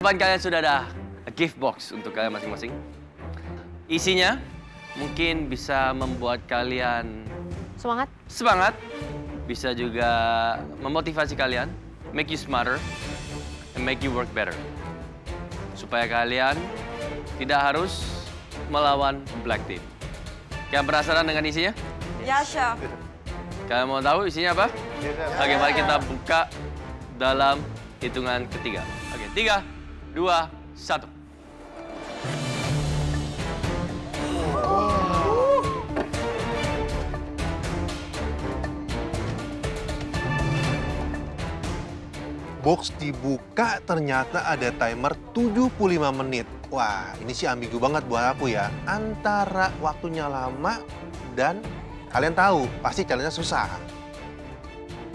Depan kalian sudah ada gift box untuk kalian masing-masing. Isinya mungkin bisa membuat kalian semangat, bisa juga memotivasi kalian, make you smarter, and make you work better. Supaya kalian tidak harus melawan Black Team. Kalian penasaran dengan isinya? Ya, Chef. Kalian mau tahu isinya apa? Oke, mari kita buka dalam hitungan ketiga. Oke, 3, 2, 1. Box dibuka, ternyata ada timer 75 menit. Wah, ini sih ambigu banget buat aku ya. Antara waktunya lama dan kalian tahu, pasti challenge-nya susah.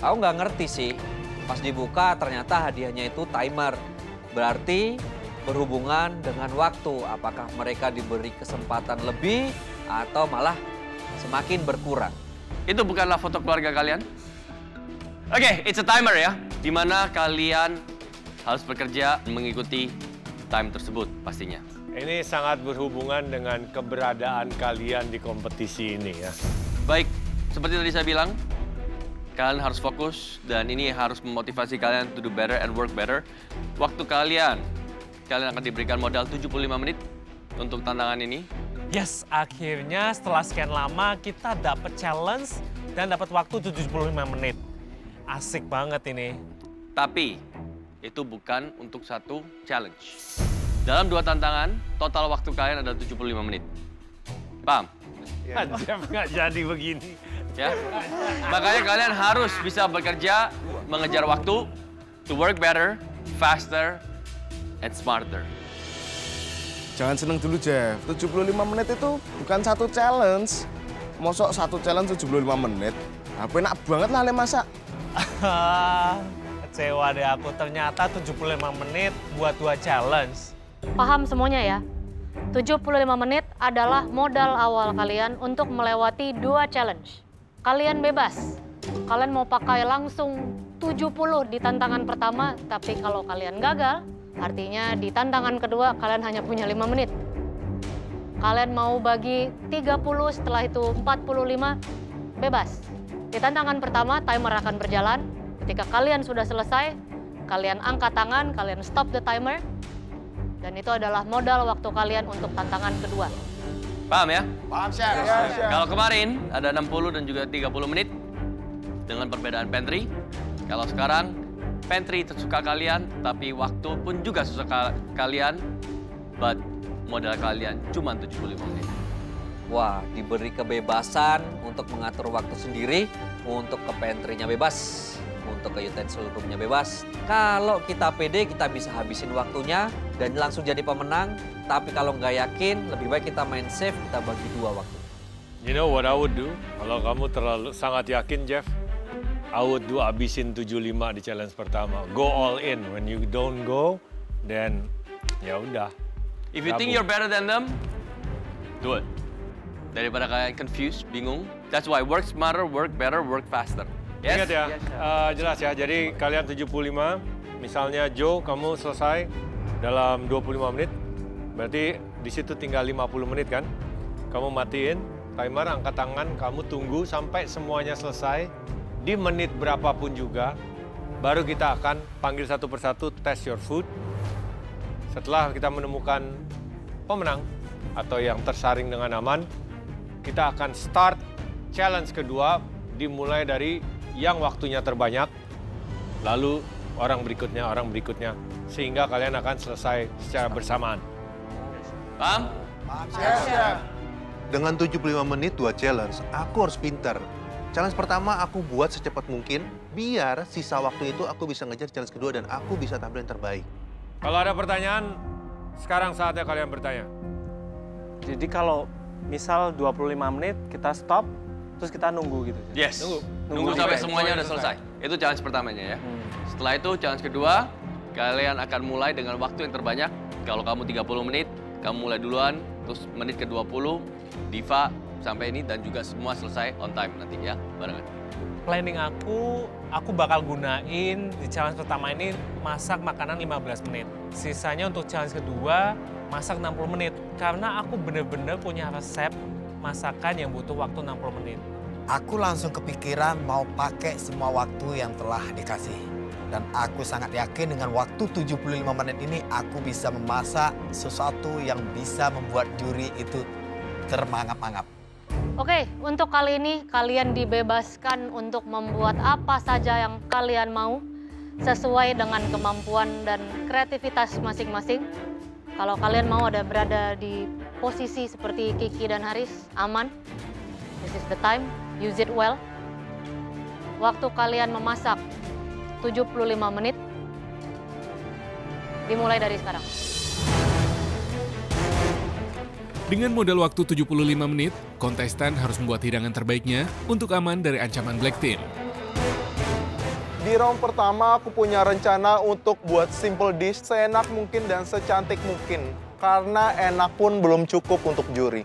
Aku nggak ngerti sih. Pas dibuka ternyata hadiahnya itu timer. Berarti berhubungan dengan waktu. Apakah mereka diberi kesempatan lebih atau malah semakin berkurang? Itu bukanlah foto keluarga kalian? Oke, it's a timer ya. Di mana kalian harus bekerja mengikuti time tersebut pastinya. Ini sangat berhubungan dengan keberadaan kalian di kompetisi ini ya. Baik, seperti tadi saya bilang, kalian harus fokus dan ini harus memotivasi kalian to do better and work better. Waktu kalian akan diberikan modal 75 menit untuk tantangan ini. Yes, akhirnya setelah sekian lama kita dapat challenge dan dapat waktu 75 menit. Asik banget ini. Tapi itu bukan untuk satu challenge. Dalam 2 tantangan, total waktu kalian ada 75 menit. Paham? Jeff nggak jadi begini. Ya. Makanya kalian harus bisa bekerja, mengejar waktu, to work better, faster, and smarter. Jangan seneng dulu, Jeff. 75 menit itu bukan satu challenge. Mosok satu challenge 75 menit. Apa enak banget lah, Le, masak. Kecewa deh aku, ternyata 75 menit buat 2 challenge. Paham semuanya ya? 75 menit adalah modal awal kalian untuk melewati 2 challenge. Kalian bebas. Kalian mau pakai langsung 70 di tantangan pertama, tapi kalau kalian gagal, artinya di tantangan kedua kalian hanya punya 5 menit. Kalian mau bagi 30, setelah itu 45, bebas. Di tantangan pertama, timer akan berjalan. Ketika kalian sudah selesai, kalian angkat tangan, kalian stop the timer. Dan itu adalah modal waktu kalian untuk tantangan kedua. Paham ya? Paham, Chef. Kalau kemarin ada 60 dan juga 30 menit dengan perbedaan pantry. Kalau sekarang pantry tersuka kalian, tapi waktu pun juga sesuka kalian. But modal kalian cuma 75 menit. Wah, diberi kebebasan untuk mengatur waktu sendiri, untuk ke pantry-nya bebas, untuk ke utensil room-nya bebas. Kalau kita pede, kita bisa habisin waktunya dan langsung jadi pemenang. Tapi kalau nggak yakin, lebih baik kita main safe, kita bagi 2 waktu. You know what I would do? Kalau kamu terlalu sangat yakin, Jeff, I would do habisin 75 di challenge pertama. Go all in. When you don't go, then ya udah. If you think you're better than them, do it. Daripada kalian confused, bingung. That's why work smarter, work better, work faster. Yes? Ingat ya, jelas ya. Jadi kalian 75, misalnya Joe, kamu selesai dalam 25 menit. Berarti di situ tinggal 50 menit kan? Kamu matiin timer, angkat tangan, kamu tunggu sampai semuanya selesai. Di menit berapapun juga, baru kita akan panggil satu persatu test your food. Setelah kita menemukan pemenang atau yang tersaring dengan aman, kita akan start challenge kedua dimulai dari yang waktunya terbanyak, lalu orang berikutnya, sehingga kalian akan selesai secara bersamaan. Paham? Paham, Chef. Dengan 75 menit 2 challenge, aku harus pinter. Challenge pertama aku buat secepat mungkin, biar sisa waktu itu aku bisa ngejar challenge kedua dan aku bisa tampil yang terbaik. Kalau ada pertanyaan, sekarang saatnya kalian bertanya. Jadi kalau misal 25 menit kita stop, terus kita nunggu gitu. Yes. Nunggu sampai semuanya udah selesai. Itu challenge pertamanya ya. Setelah itu challenge kedua, kalian akan mulai dengan waktu yang terbanyak. Kalau kamu 30 menit, kamu mulai duluan, terus menit ke-20, Diva sampai ini dan juga semua selesai on time nanti ya, barengan. Planning aku aku bakal gunain di challenge pertama ini masak makanan 15 menit. Sisanya untuk challenge kedua, masak 60 menit. Karena aku bener-bener punya resep masakan yang butuh waktu 60 menit. Aku langsung kepikiran mau pakai semua waktu yang telah dikasih. Dan aku sangat yakin dengan waktu 75 menit ini aku bisa memasak sesuatu yang bisa membuat juri itu termangap-mangap. Oke, untuk kali ini kalian dibebaskan untuk membuat apa saja yang kalian mau sesuai dengan kemampuan dan kreativitas masing-masing. Kalau kalian mau berada di posisi seperti Kiki dan Haris, aman. This is the time, use it well. Waktu kalian memasak 75 menit, dimulai dari sekarang. Dengan modal waktu 75 menit, kontestan harus membuat hidangan terbaiknya untuk aman dari ancaman Black Team. Di round pertama aku punya rencana untuk buat simple dish seenak mungkin dan secantik mungkin. Karena enak pun belum cukup untuk juri.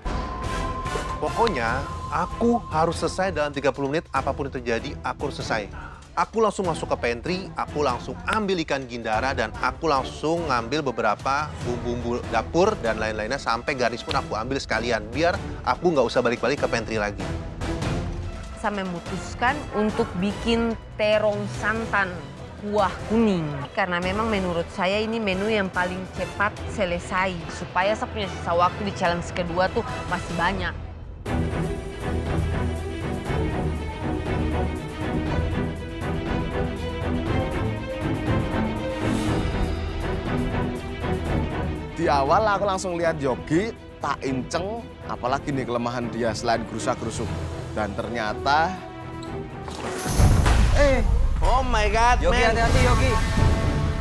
Pokoknya aku harus selesai dalam 30 menit, apapun yang terjadi aku harus selesai. Aku langsung masuk ke pantry, aku langsung ambil ikan gindara, dan aku langsung ngambil beberapa bumbu-bumbu dapur dan lain-lainnya sampai garis pun aku ambil sekalian, biar aku nggak usah balik-balik ke pantry lagi. Saya memutuskan untuk bikin terong santan kuah kuning. Karena memang menurut saya ini menu yang paling cepat selesai. Supaya saya punya sisa waktu di challenge kedua tuh masih banyak. Di awal aku langsung lihat Yogi, tak inceng, apalagi nih kelemahan dia selain gerusak-gerusuk. Dan ternyata... Oh my God, Yogi, man. hati-hati Yogi.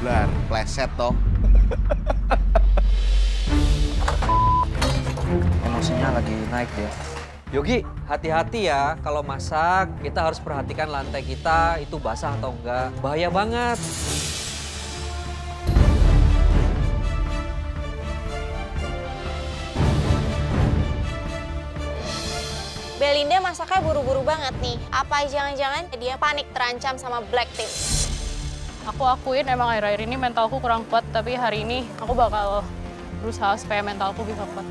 Blar, pleset toh. Emosinya lagi naik dia. Yogi, hati-hati ya. Kalau masak, kita harus perhatikan lantai kita itu basah atau enggak. Bahaya banget. Belinda masaknya buru-buru banget nih. Apa jangan-jangan dia panik terancam sama Black Team? Aku akuin emang akhir-akhir ini mentalku kurang kuat, tapi hari ini aku bakal berusaha supaya mentalku bisa kuat.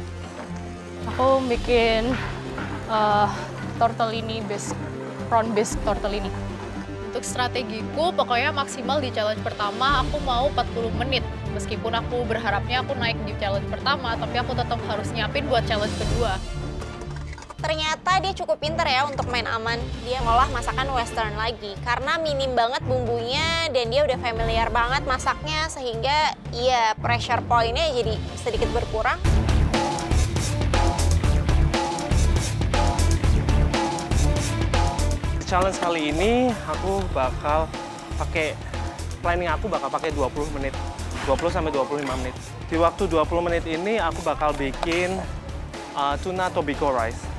Aku bikin tortellini bisque, prawn bisque tortellini. Untuk strategiku, pokoknya maksimal di challenge pertama aku mau 40 menit. Meskipun aku berharapnya aku naik di challenge pertama, tapi aku tetap harus nyiapin buat challenge kedua. Ternyata dia cukup pinter ya untuk main aman. Dia ngolah masakan western lagi. Karena minim banget bumbunya dan dia udah familiar banget masaknya. Sehingga ya pressure point-nya jadi sedikit berkurang. Challenge kali ini aku bakal pakai, planning aku bakal pakai 20 menit. 20-25 menit. Di waktu 20 menit ini aku bakal bikin tuna Tobiko rice.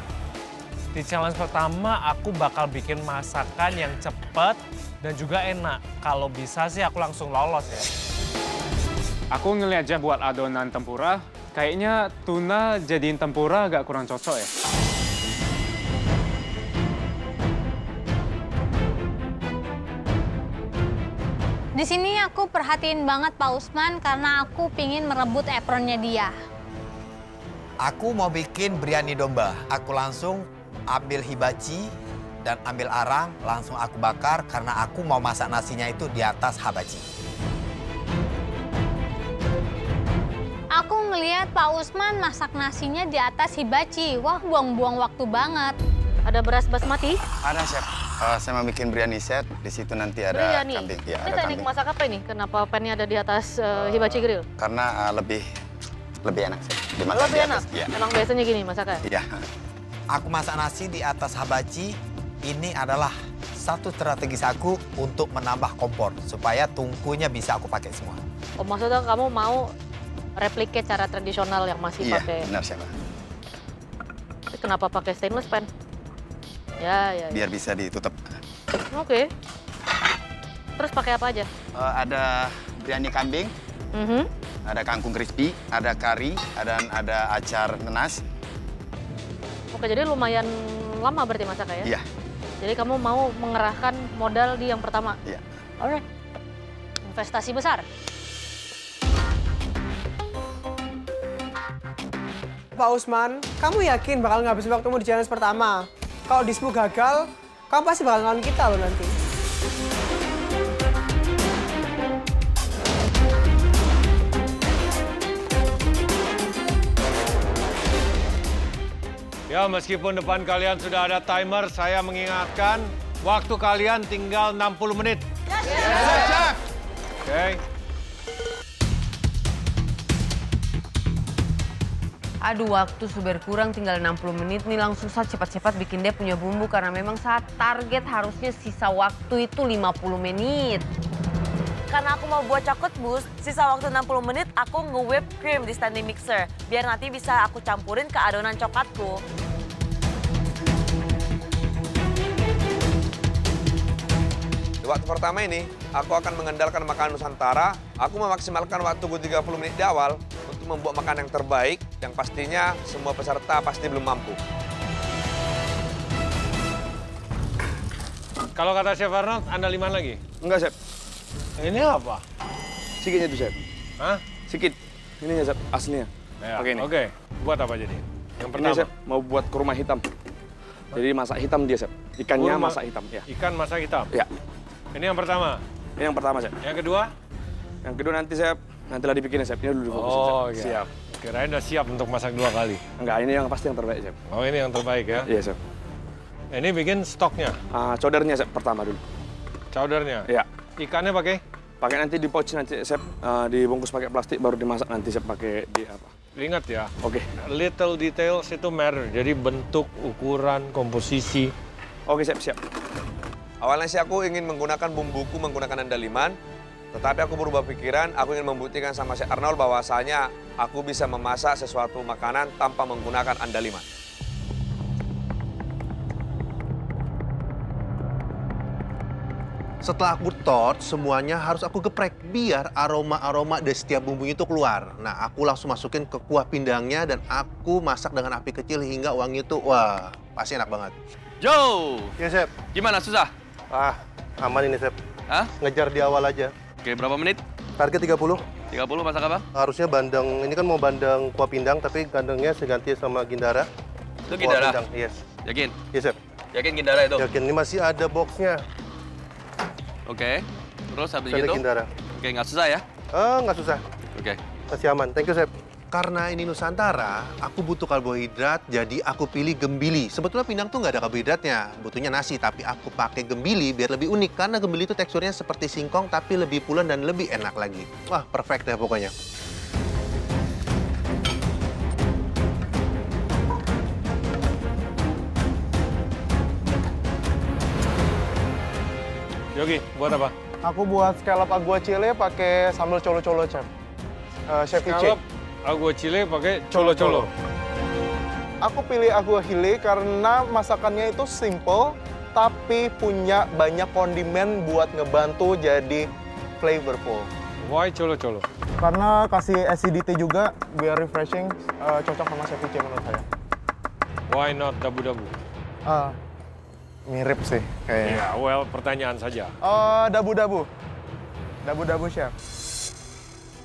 Di challenge pertama, aku bakal bikin masakan yang cepat dan juga enak. Kalau bisa sih aku langsung lolos ya. Aku ngeliat aja buat adonan tempura, kayaknya tuna jadiin tempura agak kurang cocok ya. Di sini aku perhatiin banget Pak Usman karena aku pingin merebut apronnya dia. Aku mau bikin biryani domba. Aku langsung ambil hibachi dan ambil arang, langsung aku bakar karena aku mau masak nasinya itu di atas hibachi. Aku ngelihat Pak Usman masak nasinya di atas hibachi. Wah, buang-buang waktu banget. Ada beras basmati? Ada, Chef. Saya mau bikin biryani set, di situ nanti ada kambing. Ya, ini ada teknik kambing. masak apa ini? Kenapa pannya ada di atas hibachi grill? Karena lebih enak, Chef. Dimasak Lebih di atas. enak? Ya. Emang biasanya gini masaknya? Iya. Aku masak nasi di atas hibachi, ini adalah satu strategis aku untuk menambah kompor, supaya tungkunya bisa aku pakai semua. Oh, maksudnya kamu mau replicate cara tradisional yang masih pakai? Iya, benar, Chef. Kenapa pakai stainless pan? Ya. Biar bisa ditutup. Oke. Terus pakai apa aja? Ada biryani kambing, ada kangkung crispy, ada kari, ada acar nanas. Oke, jadi lumayan lama berarti masaknya ya? Iya. Jadi kamu mau mengerahkan modal di yang pertama? Iya. Alright. Investasi besar. Pak Usman, kamu yakin bakal ngabisin waktumu di challenge pertama? Kalau dismu gagal, kamu pasti bakal ngelawan kita loh nanti. Ya, meskipun depan kalian sudah ada timer, saya mengingatkan waktu kalian tinggal 60 menit. Yes, Chef. Oke. Aduh, waktu sudah berkurang tinggal 60 menit nih, langsung saja cepat-cepat bikin dia punya bumbu karena memang saat target harusnya sisa waktu itu 50 menit. Karena aku mau buat coklat boost, sisa waktu 60 menit aku nge-whip cream di standing mixer. Biar nanti bisa aku campurin ke adonan coklatku. Di waktu pertama ini, aku akan mengandalkan makanan Nusantara. Aku memaksimalkan waktuku 30 menit di awal untuk membuat makanan yang terbaik, yang pastinya semua peserta pasti belum mampu. Kalau kata Chef Arnold, andaliman lagi? Enggak, Chef. Ini apa? Sikitnya itu, Chef. Hah? Sikit. Ininya, Chef, aslinya. Ya, Pakai ini. Oke. Buat apa jadi? Yang pertama? Ini, Chef, mau buat kurma hitam. Jadi masak hitam dia, Chef. Ikannya Kurma, masak hitam, ya. Ikan masak hitam? Ya. Ini yang pertama? Ini yang pertama, Chef. Yang kedua? Yang kedua nanti, Chef. Nantilah dibikinnya, Chef. Ini dulu difokusin, Chef. Oh, iya. Siap. Kirain udah siap untuk masak 2 kali. Enggak, ini yang pasti yang terbaik, Chef. Oh, ini yang terbaik ya? Iya, Chef. Ini bikin stoknya? Chowdernya, Chef, pertama dulu. Chowdernya? Iya. Ikannya pakai? Pakai nanti di pouch nanti, Chef. Dibungkus pakai plastik, baru dimasak nanti, Chef, pakai di apa. Ingat ya, Oke. little details itu matter. Jadi bentuk, ukuran, komposisi. Oke, Chef, siap. Awalnya sih aku ingin menggunakan bumbuku, menggunakan andaliman. Tetapi aku berubah pikiran, aku ingin membuktikan sama Chef Arnold bahwasanya aku bisa memasak sesuatu makanan tanpa menggunakan andaliman. Setelah aku torch, semuanya harus aku geprek biar aroma-aroma dari setiap bumbunya itu keluar. Nah, aku langsung masukin ke kuah pindangnya dan aku masak dengan api kecil hingga wangi itu, wah, pasti enak banget. Joe! Ya, Chef. Gimana, susah? Aman ini, Chef. Hah? Ngejar di awal aja. Oke, berapa menit? Target 30. 30, masak apa? Harusnya bandeng, ini kan mau bandeng kuah pindang, tapi bandengnya saya ganti sama Gindara. Itu Gindara? Kuah pindang, yes. Yakin? Yes, Chef. Yakin Gindara itu? Yakin, ini masih ada boxnya. Oke. Terus habis Saya gitu? Gindara. Oke, nggak susah ya? Nggak susah. Oke. Masih aman. Thank you, Chef. Karena ini Nusantara, aku butuh karbohidrat, jadi aku pilih gembili. Sebetulnya pindang tuh nggak ada karbohidratnya, butuhnya nasi, tapi aku pakai gembili biar lebih unik. Karena gembili itu teksturnya seperti singkong, tapi lebih pulen dan lebih enak lagi. Wah, perfect deh pokoknya. Yogi, buat apa? Aku buat scallop agua chile pakai sambal colo-colo, Chef. Chef Ice. Scallop agua chile pakai colo-colo. Aku pilih agua chile karena masakannya itu simple, tapi punya banyak kondimen buat ngebantu jadi flavorful. Why colo-colo? Karena kasih acidity juga, biar refreshing, cocok sama Chef Ice menurut saya. Why not dabu-dabu? Mirip sih kayaknya. Ya, well, pertanyaan saja. Dabu-dabu. Dabu-dabu, Chef.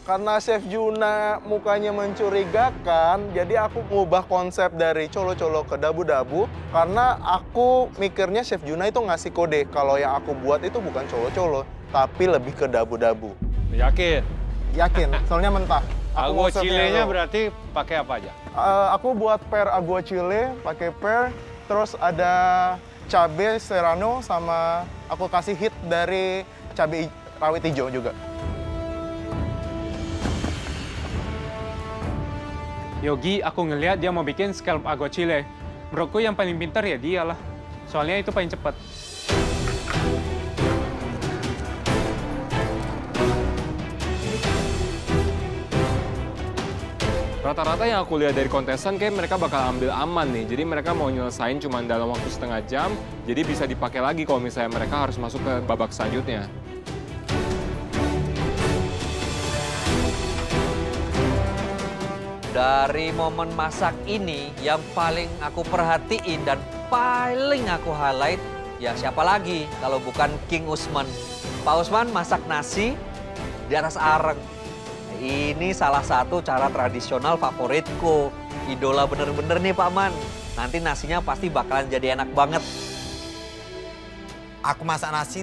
Karena Chef Juna mukanya mencurigakan, jadi aku ngubah konsep dari colo-colo ke dabu-dabu. Karena aku mikirnya Chef Juna itu ngasih kode kalau yang aku buat itu bukan colo-colo, tapi lebih ke dabu-dabu. Yakin? Yakin, soalnya mentah. Agua chile-nya berarti pakai apa aja? Aku buat per agua chile, pakai per, terus ada cabai serrano sama aku kasih hit dari cabai rawit hijau juga. Yogi, aku ngeliat dia mau bikin scallop agua chile. Menurutku yang paling pintar ya dia lah. Soalnya itu paling cepat. Rata-rata yang aku lihat dari kontestan kayak mereka bakal ambil aman nih. Jadi mereka mau nyelesain cuma dalam waktu setengah jam. Jadi bisa dipakai lagi kalau misalnya mereka harus masuk ke babak selanjutnya. Dari momen masak ini, yang paling aku perhatiin dan paling aku highlight Ya siapa lagi kalau bukan King Usman. Pak Usman masak nasi di atas areng. Ini salah satu cara tradisional favoritku. Idola bener-bener nih Pak Man. Nanti nasinya pasti bakalan jadi enak banget. Aku masak nasi